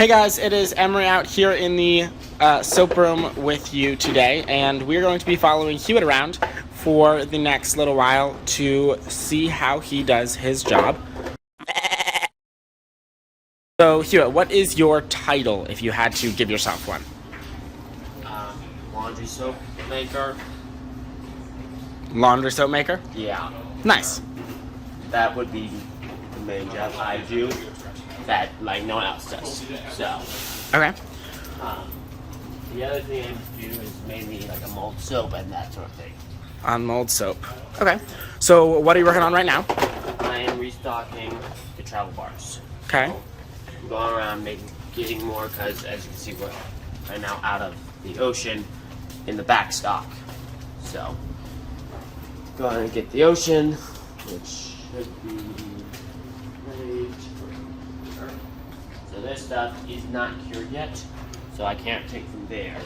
Hey guys, it is Emery out here in the soap room with you today, and we're going to be following Hewitt around for the next little while to see how he does his job. So Hewitt, what is your title if you had to give yourself one? Laundry soap maker. Laundry soap maker? Yeah. Nice. That would be the main job I do that like no one else does. So. Okay. The other thing I do is mainly like a mold soap and that sort of thing. On mold soap. Okay. So what are you working on right now? I am restocking the travel bars. Okay. I'm going around getting more because as you can see we're right now out of the ocean in the back stock. So going to get the ocean, which should be right here. So this stuff is not cured yet, so I can't take from there,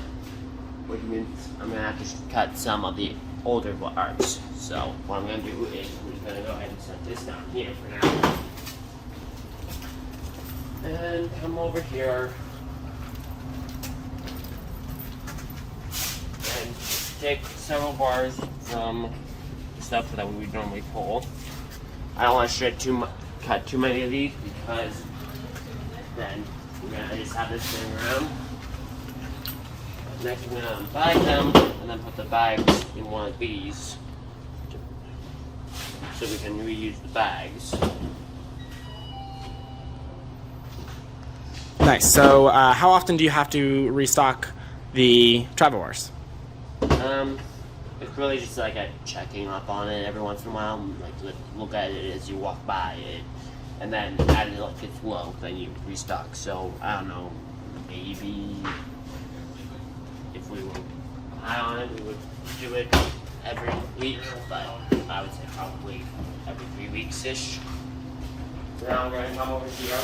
which means I'm gonna have to cut some of the older bars. So what I'm gonna do is we're gonna go ahead and set this down here for now, and come over here and take several bars from the stuff that we would normally pull. I don't want to cut too many of these because then we're gonna just have this sitting around. Next we're gonna bag them and then put the bags in one of these so we can reuse the bags. Nice. So how often do you have to restock the travel bars? It's really just like a checking up on it every once in a while, like look at it as you walk by it, and then as it gets low, then you restock. So I don't know, maybe if we were high on it, we would do it every week, but I would say probably every 3 weeks ish. So now I'm going to come over here.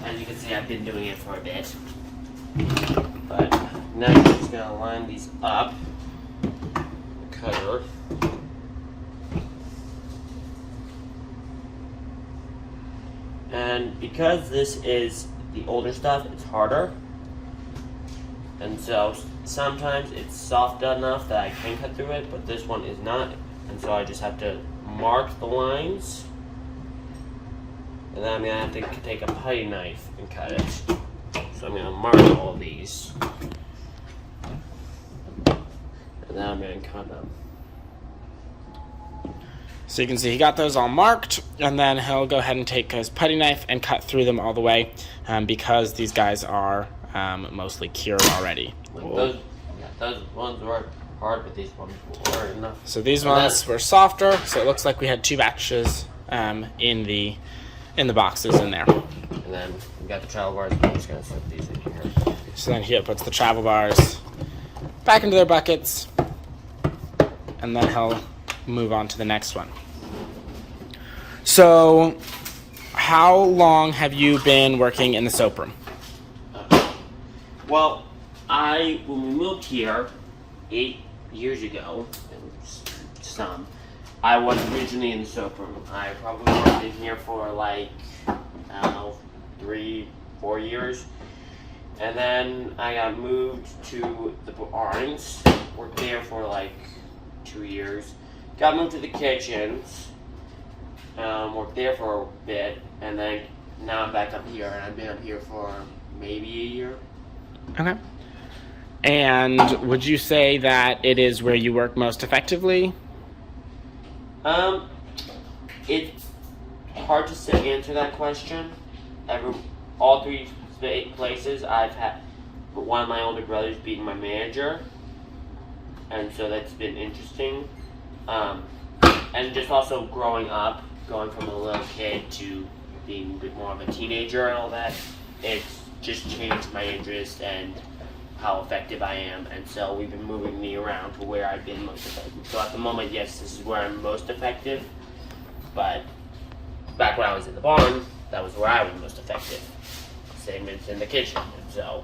As you can see, I've been doing it for a bit, but now I'm just going to line these up, the cutter, and because this is the older stuff, it's harder, and so sometimes it's soft enough that I can cut through it, but this one is not, and so I just have to mark the lines. And then I'm going to have to take a putty knife and cut it. So I'm going to mark all of these. And then I'm going to cut them. So you can see he got those all marked, and then he'll go ahead and take his putty knife and cut through them all the way because these guys are mostly cured already. Those ones were hard, but these ones were enough. So these ones were softer, so it looks like we had 2 batches in the boxes in there. And then we got the travel bars. I'm just going to slip these in here. So then he puts the travel bars back into their buckets, and then he'll move on to the next one. So how long have you been working in the soap room? Well, when we moved here 8 years ago, I was originally in the soap room. I probably worked in here for like, I don't know, 3-4 years. And then I got moved to the barns, worked there for like 2 years. Got moved to the kitchens, worked there for a bit, and then now I'm back up here, and I've been up here for maybe a year. Okay. And would you say that it is where you work most effectively? It's hard to answer that question. All 3 places I've had one of my older brothers being my manager, and so that's been interesting. And just also growing up, going from a little kid to being a bit more of a teenager and all that, it's just changed my interest and how effective I am, and so we've been moving me around to where I've been most effective. So at the moment, yes, this is where I'm most effective, but back when I was in the barn, that was where I was most effective. Same as in the kitchen, and so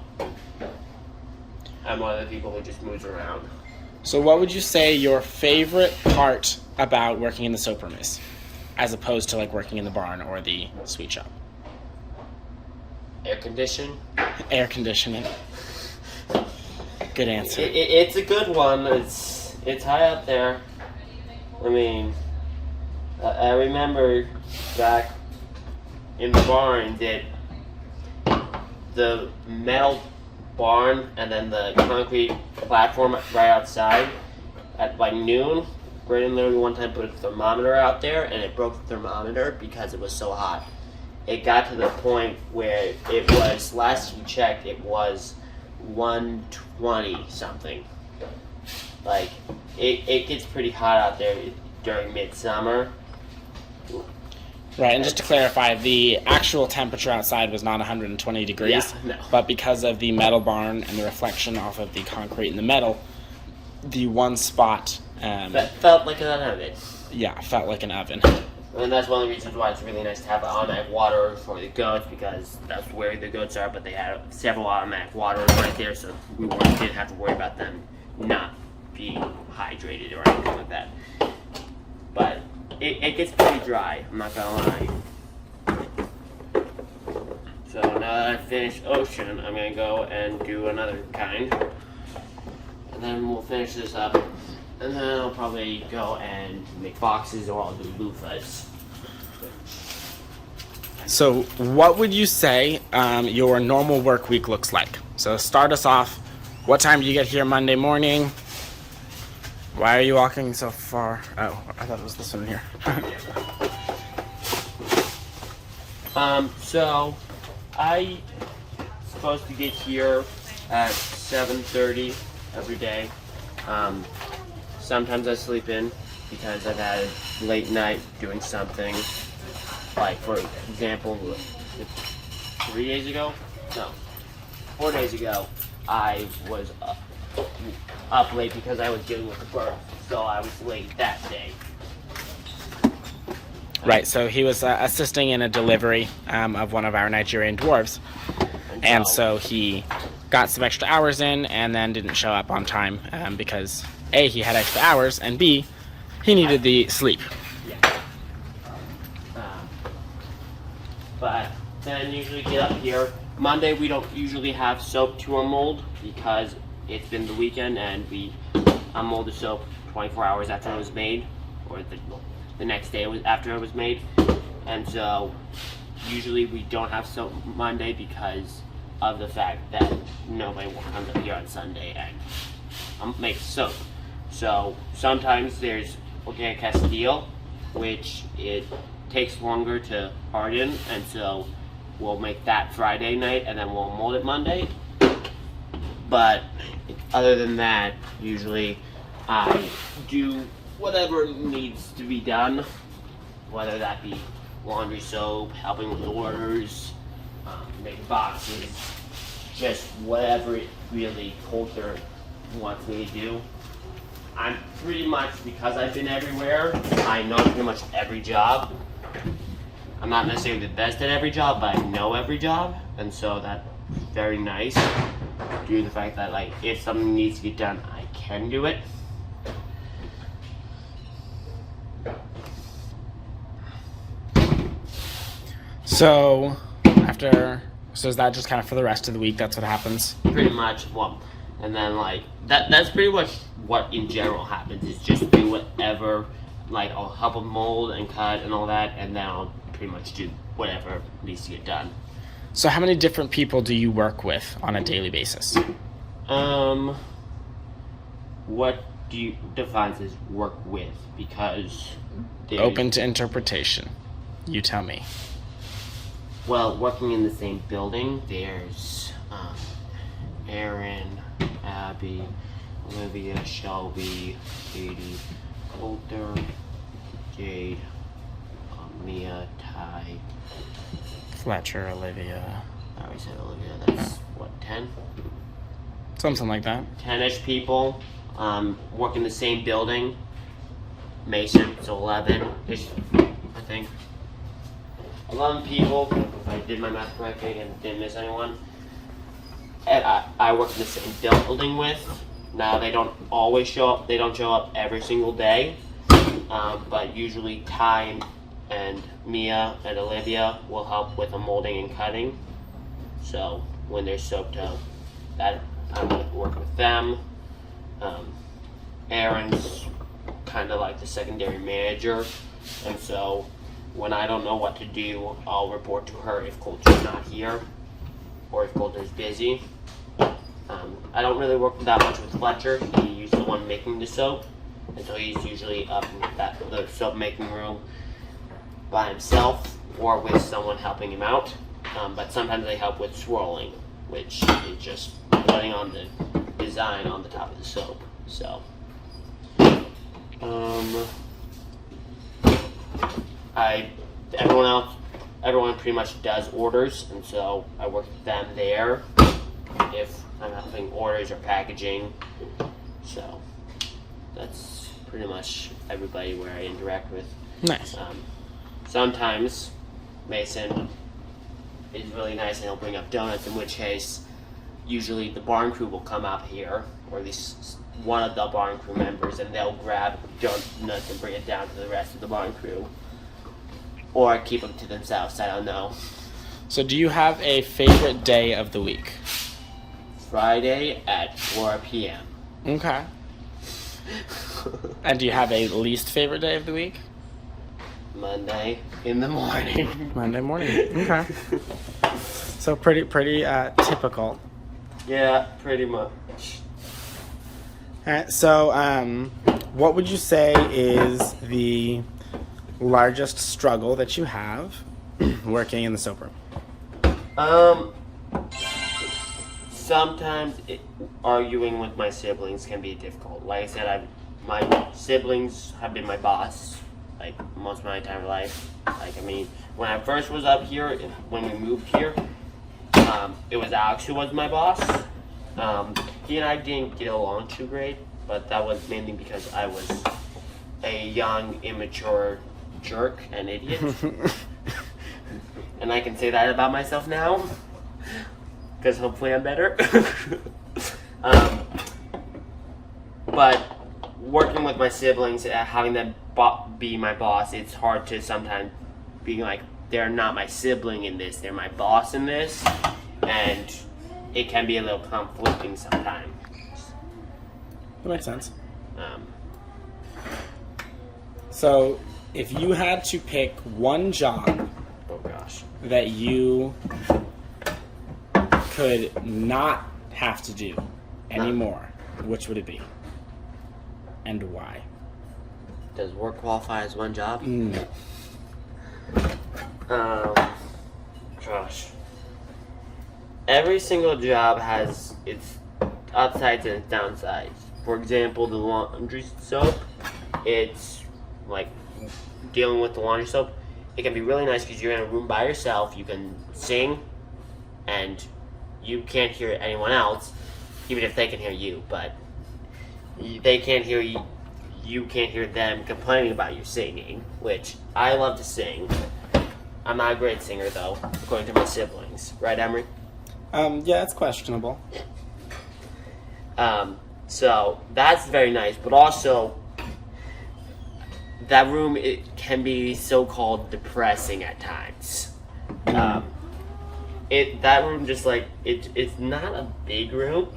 I'm one of the people who just moves around. So what would you say your favorite part about working in the soap room is? as opposed to like working in the barn or the sweet shop? Air condition. Air conditioning. Good answer. It's a good one. It's high up there. I mean, I remember back in the barn that the metal barn and then the concrete platform right outside at like noon. Brandon literally one time put a thermometer out there and it broke the thermometer because it was so hot. It got to the point where it was, last we checked, it was 120 something. Like, it gets pretty hot out there during midsummer. Right, and just to clarify, the actual temperature outside was not 120 degrees, Yeah, no. but because of the metal barn and the reflection off of the concrete and the metal, the one spot That felt like an oven. felt like an oven. And that's one of the reasons why it's really nice to have automatic water for the goats, because that's where the goats are, but they had several automatic waters right there, so we didn't have to worry about them not being hydrated or anything like that. But it gets pretty dry, I'm not gonna lie. So now that I've finished ocean, I'm gonna go and do another kind. And then we'll finish this up. And then I'll probably go and make boxes, or I'll do loofahs. So what would you say your normal work week looks like? So start us off. What time do you get here Monday morning? Why are you walking so far? Oh, I thought it was this one here. So I supposed to get here at 7:30 every day. Sometimes I sleep in because I've had a late night doing something. Like, for example, 3 days ago? No, 4 days ago, I was up late because I was dealing with the birth. So I was late that day. Right, so he was assisting in a delivery of one of our Nigerian dwarves. And so he got some extra hours in and then didn't show up on time because A, he had extra hours, and B, he needed the sleep. Yeah. But then usually get up here. Monday we don't usually have soap to unmold because it's been the weekend and we unmold the soap 24 hours after it was made, or the next day after it was made. And so usually we don't have soap Monday because of the fact that nobody will come up here on Sunday and make soap. So sometimes there's organic castile, which it takes longer to harden, and so we'll make that Friday night and then we'll mold it Monday. But other than that, usually I do whatever needs to be done, whether that be laundry soap, helping with orders, making boxes, just whatever it really Coulter wants me to do. I'm pretty much, because I've been everywhere, I know pretty much every job. I'm not necessarily the best at every job, but I know every job, and so that's very nice due to the fact that, like, if something needs to get done, I can do it. So is that just kind of for the rest of the week? That's what happens? Pretty much, well, and then like that's pretty much what in general happens, is just do whatever, like I'll help them mold and cut and all that, and then I'll pretty much do whatever needs to get done. So how many different people do you work with on a daily basis? What do you define as work with? Because Open to interpretation. You tell me. Well, working in the same building, there's Aaron, Abby, Olivia, Shelby, Katie, Coulter, Jade, Mia, Ty, Fletcher, Olivia. I already said Olivia. That's what, 10? Something like that. 10-ish people work in the same building. Mason, so 11-ish, I think. 11 people, if I did my math correctly and didn't miss anyone. And I work in the same building with. Now they don't always show up. They don't show up every single day, but usually Ty and Mia and Olivia will help with the molding and cutting. So when there's soap dough, that I would work with them. Erin's kind of like the secondary manager, and so when I don't know what to do, I'll report to her if Coulter's not here or if Coulter's busy. I don't really work that much with Fletcher. He's the one making the soap, and so he's usually up in the soap making room by himself or with someone helping him out. But sometimes they help with swirling, which is just putting on the design on the top of the soap. So, everyone pretty much does orders, and so I work with them there if I'm helping orders or packaging. So that's pretty much everybody where I interact with. Nice. Sometimes Mason is really nice and he'll bring up donuts, in which case usually the barn crew will come up here, or at least one of the barn crew members, and they'll grab donuts and bring it down to the rest of the barn crew. Or keep them to themselves, I don't know. So do you have a favorite day of the week? Friday at 4 p.m. Okay. And do you have a least favorite day of the week? Monday in the morning. Monday morning. Okay. So pretty typical. Yeah, pretty much. All right, so what would you say is the largest struggle that you have working in the soap room? Sometimes arguing with my siblings can be difficult. Like I said, my siblings have been my boss like most of my entire life. Like, I mean, when I first was up here, when we moved here, it was Alex who was my boss. He and I didn't get along too great, but that was mainly because I was a young, immature jerk and idiot. And I can say that about myself now, because hopefully I'm better. But working with my siblings, having them be my boss, it's hard to sometimes be like, they're not my sibling in this, they're my boss in this, and it can be a little conflicting sometimes. That makes sense. So, if you had to pick one job that you could not have to do anymore, which would it be? And why? Does work qualify as one job? Gosh. Every single job has its upsides and its downsides. For example, the laundry soap, it's like dealing with the laundry soap. It can be really nice because you're in a room by yourself. You can sing, and you can't hear anyone else, even if they can hear you. But they can't hear you. You can't hear them complaining about you singing, which I love to sing. I'm not a great singer, though, according to my siblings. Right, Emery? Yeah, it's questionable. So that's very nice, but also that room, it can be so-called depressing at times. That room just like, it's not a big room,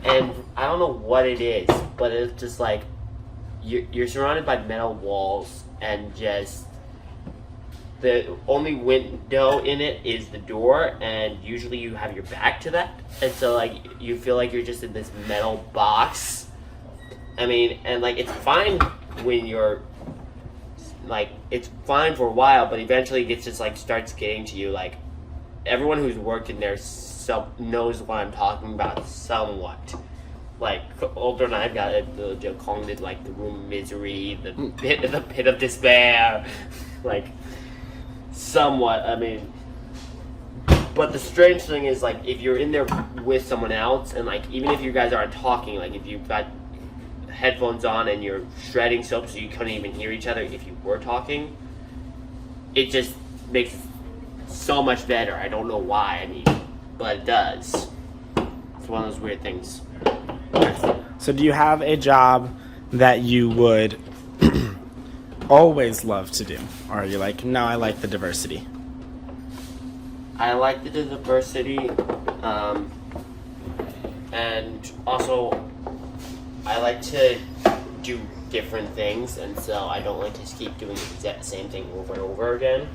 and I don't know what it is, but it's just like, you're surrounded by metal walls, and just the only window in it is the door, and usually you have your back to that, and so like you feel like you're just in this metal box. I mean, and like it's fine when you're like, it's fine for a while, but eventually it gets just like starts getting to you. Like, everyone who's worked in there knows what I'm talking about somewhat. Like, Older and I've got a joke calling it like the room of misery, the pit of despair, like somewhat. I mean, but the strange thing is, like, if you're in there with someone else, and like even if you guys aren't talking, like if you've got headphones on and you're shredding soap so you couldn't even hear each other if you were talking, it just makes it so much better. I don't know why, I mean, but it does. It's one of those weird things. So do you have a job that you would always love to do? Or are you like, no, I like the diversity? I like the diversity, and also I like to do different things, and so I don't like to just keep doing the exact same thing over and over again.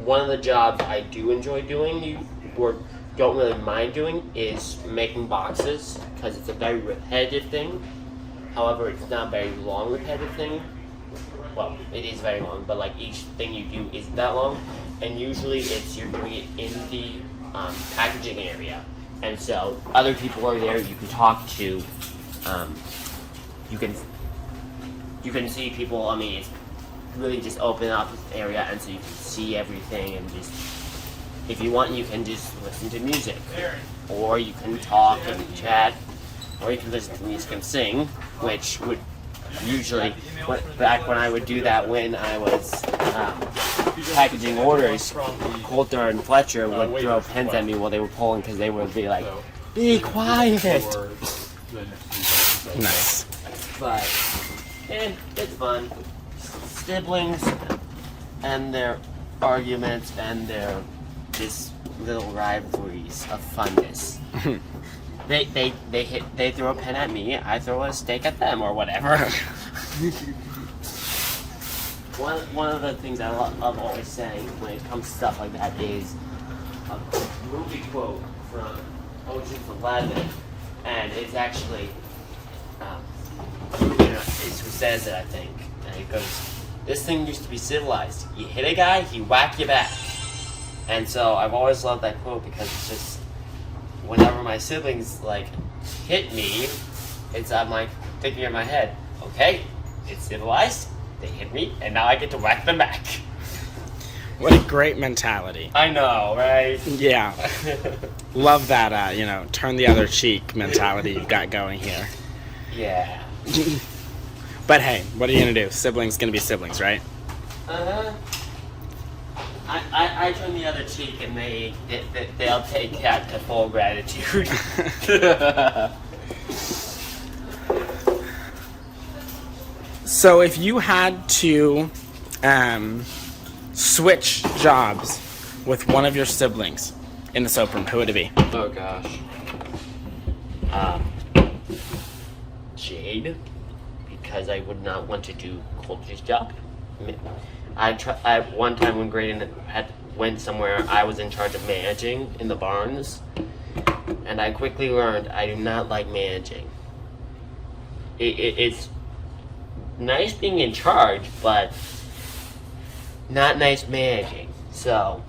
One of the jobs I do enjoy doing, or don't really mind doing, is making boxes, because it's a very repetitive thing. However, it's not a very long repetitive thing. Well, it is very long, but like each thing you do isn't that long, and usually you're doing it in the packaging area, and so other people are there. You can talk to, you can see people. I mean, it's really just open up this area, and so you can see everything, and just if you want, you can just listen to music, or you can talk and chat, or you can listen to music and sing, which would usually, back when I would do that when I was packaging orders, Coulter and Fletcher would throw pens at me while they were pulling because they would be like, "Be quiet." Nice. But it's fun. Siblings and their arguments and their just little rivalries of funness. They throw a pen at me, I throw a steak at them, or whatever. One of the things I love always saying when it comes to stuff like that is a movie quote from Ocean's 11, and it's actually it's who says it, I think, and it goes, "This thing used to be civilized. You hit a guy, he whack you back." And so I've always loved that quote because it's just, whenever my siblings like hit me, I'm like thinking in my head, okay, it's civilized, they hit me, and now I get to whack them back. What a great mentality. I know, right? Yeah. Love that, turn the other cheek mentality you've got going here. Yeah. But hey, what are you gonna do? Siblings gonna be siblings, right? I turn the other cheek, and they'll take that to full gratitude. So if you had to switch jobs with one of your siblings in the soaproom, who would it be? Oh gosh. Jade, because I would not want to do Coulter's job. I one time when Graydon went somewhere, I was in charge of managing in the barns, and I quickly learned I do not like managing. It's nice being in charge, but not nice managing. So,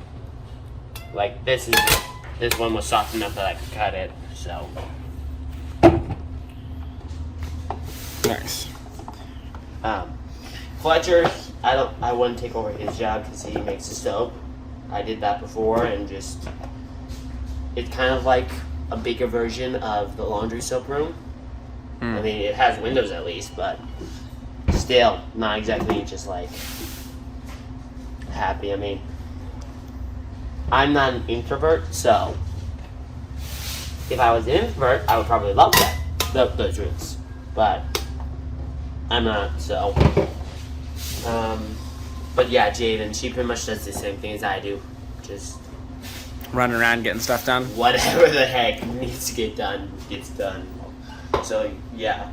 like this one was soft enough that I could cut it. So nice. Fletcher, I wouldn't take over his job because he makes the soap. I did that before, and it's kind of like a bigger version of the laundry soap room. I mean, it has windows at least, but still not exactly just like happy. I mean, I'm not an introvert, so if I was an introvert, I would probably love those rooms, but I'm not, so. But yeah, Jaden, she pretty much does the same thing as I do. Just Running around getting stuff done? whatever the heck needs to get done, gets done. So yeah,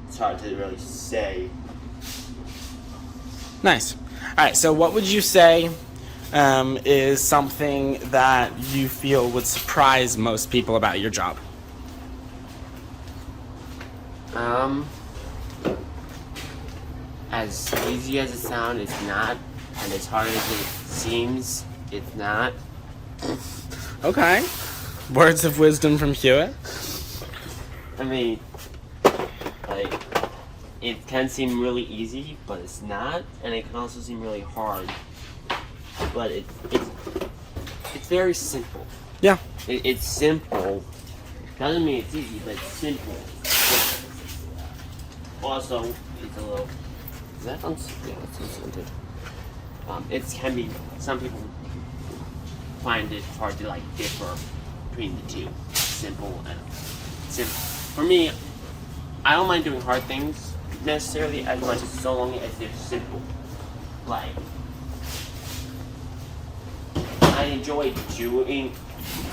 it's hard to really say. Nice. Alright, so what would you say is something that you feel would surprise most people about your job? As easy as it sounds, it's not, and as hard as it seems, it's not. Okay. Words of wisdom from Hewitt. I mean, like, it can seem really easy, but it's not, and it can also seem really hard. But it's very simple. Yeah. It's simple. Doesn't mean it's easy, but it's simple. Also, it's a little. Is that yeah, it's unscented. It can be. Some people find it hard to like differ between the two, simple and simple. For me, I don't mind doing hard things, necessarily as much, so long as they're simple. Like, I enjoy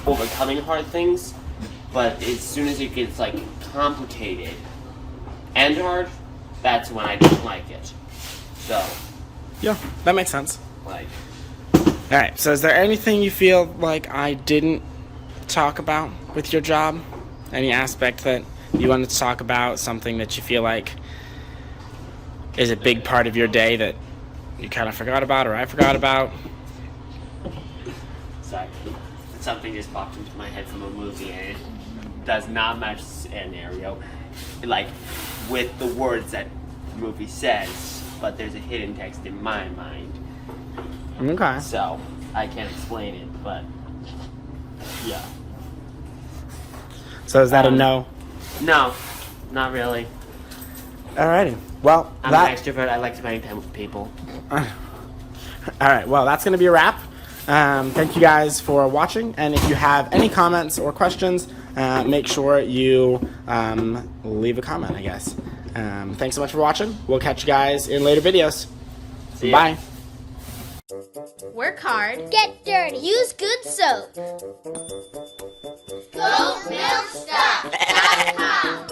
overcoming hard things, but as soon as it gets like complicated and hard, that's when I don't like it. So, Yeah, that makes sense. like, All right, so is there anything you feel like I didn't talk about with your job? Any aspect that you wanted to talk about, something that you feel like is a big part of your day that you kind of forgot about or I forgot about? sorry, something just popped into my head from a movie, and it does not match the scenario, like, with the words that the movie says, but there's a hidden text in my mind. Okay. So, I can't explain it, but, yeah. So is that a no? No, not really. Alrighty. Well, I'm an extrovert. I like spending time with people. Alright, well, that's going to be a wrap. Thank you guys for watching, and if you have any comments or questions, make sure you leave a comment, I guess. Thanks so much for watching. We'll catch you guys in later videos. See ya. Bye. Work hard. Get dirty. Use good soap. GoatMilkStuff.com